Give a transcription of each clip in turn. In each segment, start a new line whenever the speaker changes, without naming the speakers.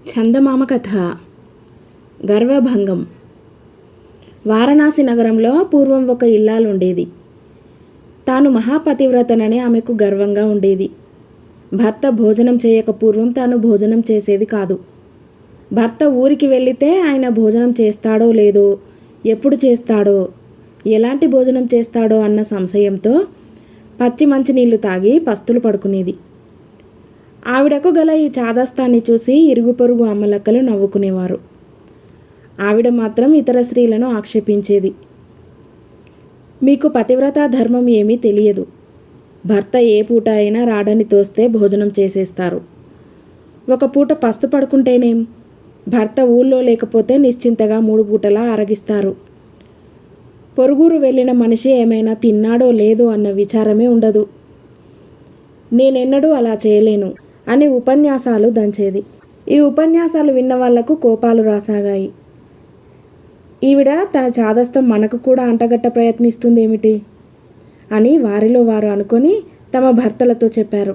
చందమామ కథ. గర్వభంగం. వారణాసి నగరంలో పూర్వం ఒక ఇల్లాలు ఉండేది. తాను మహాపతివ్రతనని ఆమెకు గర్వంగా ఉండేది. భర్త భోజనం చేయక పూర్వం తాను భోజనం చేసేది కాదు. భర్త ఊరికి వెళితే ఆయన భోజనం చేస్తాడో లేదో, ఎప్పుడు చేస్తాడో, ఎలాంటి భోజనం చేస్తాడో అన్న సంశయంతో పచ్చి మంచినీళ్లు తాగి పస్తులు పడుకునేది. ఆవిడకు గల ఈ చాదస్తాన్ని చూసి ఇరుగు పొరుగు అమ్మలక్కలు నవ్వుకునేవారు. ఆవిడ మాత్రం ఇతర స్త్రీలను ఆక్షేపించేది. మీకు పతివ్రతా ధర్మం ఏమీ తెలియదు. భర్త ఏ పూట అయినా రాడని తోస్తే భోజనం చేసేస్తారు. ఒక పూట పస్తు పడుకుంటేనేం, భర్త ఊళ్ళో లేకపోతే నిశ్చింతగా 3 పూటలా అరగిస్తారు. పొరుగురు వెళ్ళిన మనిషి ఏమైనా తిన్నాడో లేదో అన్న విచారమే ఉండదు. నేనెన్నడూ అలా చేయలేను అని ఉపన్యాసాలు దంచేది. ఈ ఉపన్యాసాలు విన్న వాళ్లకు కోపాలు రాసాగాయి. ఈవిడ తన చాదస్తం మనకు కూడా అంటగట్ట ప్రయత్నిస్తుందేమిటి అని వారిలో వారు అనుకొని తమ భర్తలతో చెప్పారు.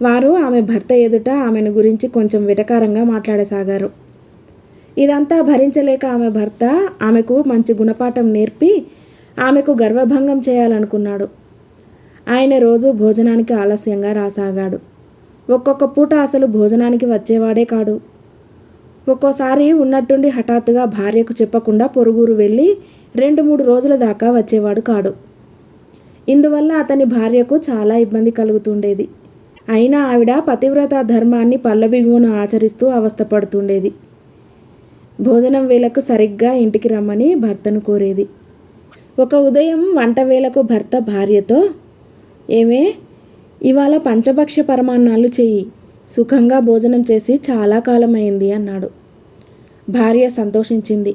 వారు ఆమె భర్త ఎదుట ఆమెను గురించి కొంచెం వెటకారంగా మాట్లాడసాగారు. ఇదంతా భరించలేక ఆమె భర్త ఆమెకు మంచి గుణపాఠం నేర్పి ఆమెకు గర్వభంగం చేయాలనుకున్నాడు. ఆయన రోజు భోజనానికి ఆలస్యంగా రాసాగాడు. ఒక్కొక్క పూట అసలు భోజనానికి వచ్చేవాడే కాడు. ఒక్కోసారి ఉన్నట్టుండి హఠాత్తుగా భార్యకు చెప్పకుండా పొరుగురు వెళ్ళి 2-3 రోజుల దాకా వచ్చేవాడు కాడు. ఇందువల్ల అతని భార్యకు చాలా ఇబ్బంది కలుగుతుండేది. అయినా ఆవిడ పతివ్రతా ధర్మాన్ని పల్లబిగువను ఆచరిస్తూ అవస్థపడుతుండేది. భోజనం వేళకు సరిగ్గా ఇంటికి రమ్మని భర్తను కోరేది. ఒక ఉదయం వంట వేళకు భర్త భార్యతో, ఏమే, ఇవాళ పంచభక్ష్య పరమాన్నాలు చెయ్యి, సుఖంగా భోజనం చేసి చాలా కాలమైంది అన్నాడు. భార్య సంతోషించింది.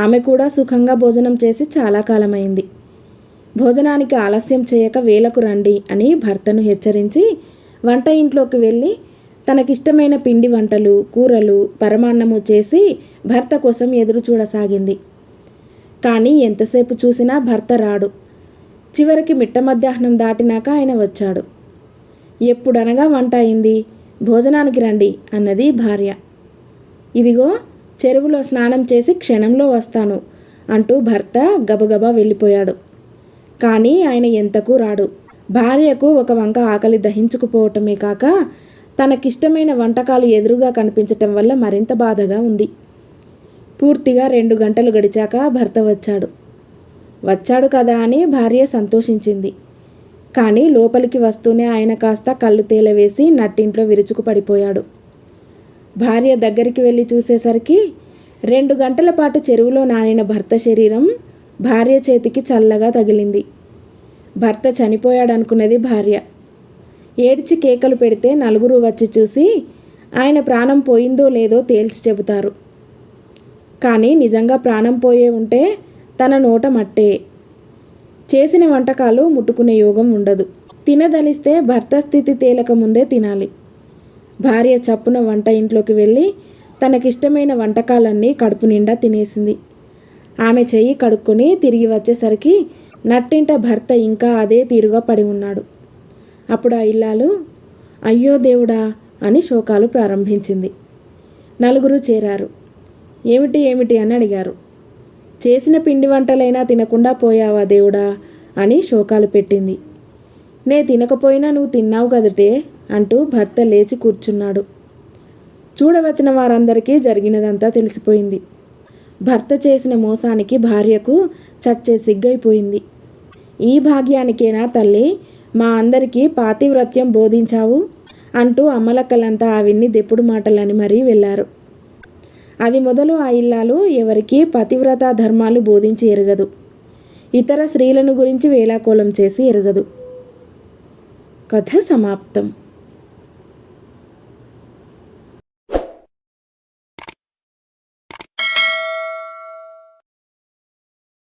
ఆమె కూడా సుఖంగా భోజనం చేసి చాలా కాలమైంది. భోజనానికి ఆలస్యం చేయక వేళకు రండి అని భర్తను హెచ్చరించి వంట ఇంట్లోకి వెళ్ళి తనకిష్టమైన పిండి వంటలు, కూరలు, పరమాన్నము చేసి భర్త కోసం ఎదురు చూడసాగింది. కానీ ఎంతసేపు చూసినా భర్త రాడు. చివరికి మిట్ట మధ్యాహ్నం దాటినాక ఆయన వచ్చాడు. ఎప్పుడనగా వంట అయింది, భోజనానికి రండి అన్నది భార్య. ఇదిగో చెరువులో స్నానం చేసి క్షణంలో వస్తాను అంటూ భర్త గబగబా వెళ్ళిపోయాడు. కానీ ఆయన ఎంతకు రాడు. భార్యకు ఒక వంక ఆకలి దహించుకుపోవటమే కాక తనకిష్టమైన వంటకాలు ఎదురుగా కనిపించటం వల్ల మరింత బాధగా ఉంది. పూర్తిగా 2 గంటలు గడిచాక భర్త వచ్చాడు కదా అని భార్య సంతోషించింది. కానీ లోపలికి వస్తూనే ఆయన కాస్త కళ్ళు తేలవేసి నట్టింట్లో విరుచుకు పడిపోయాడు. భార్య దగ్గరికి వెళ్ళి చూసేసరికి 2 గంటల పాటు చెరువులో నానిన భర్త శరీరం భార్య చేతికి చల్లగా తగిలింది. భర్త చనిపోయాడనుకున్నది భార్య. ఏడ్చి కేకలు పెడితే నలుగురు వచ్చి చూసి ఆయన ప్రాణం పోయిందో లేదో తేల్చి చెబుతారు. కానీ నిజంగా ప్రాణం పోయే ఉంటే తన నోట మట్టే. చేసిన వంటకాలు ముట్టుకునే యోగం ఉండదు. తినదలిస్తే భర్త స్థితి తేలక ముందే తినాలి. భార్య చప్పున వంట ఇంట్లోకి వెళ్ళి తనకిష్టమైన వంటకాలన్నీ కడుపు నిండా తినేసింది. ఆమె చెయ్యి కడుక్కొని తిరిగి వచ్చేసరికి నట్టింట భర్త ఇంకా అదే తీరుగా పడి ఉన్నాడు. అప్పుడు ఆ ఇల్లాలు, అయ్యో దేవుడా అని శోకాలు ప్రారంభించింది. నలుగురు చేరారు. ఏమిటి అని అడిగారు. చేసిన పిండి వంటలైనా తినకుండా పోయావా దేవుడా అని శోకాలు పెట్టింది. నే తినకపోయినా నువ్వు తిన్నావు కదటే అంటూ భర్త లేచి కూర్చున్నాడు. చూడవచ్చిన వారందరికీ జరిగినదంతా తెలిసిపోయింది. భర్త చేసిన మోసానికి భార్యకు చచ్చే సిగ్గైపోయింది. ఈ భాగ్యానికేనా తల్లి మా అందరికీ పాతివ్రత్యం బోధించావు అంటూ అమ్మలక్కలంతా ఆవిడ్ని దెప్పుడు మాటలని మరీ వెళ్ళారు. అది మొదలు ఆ ఇల్లాలు ఎవరికీ పతివ్రతా ధర్మాలు బోధించి ఎరగదు. ఇతర స్త్రీలను గురించి వేళాకోళం చేసి ఎరగదు. కథ సమాప్తం.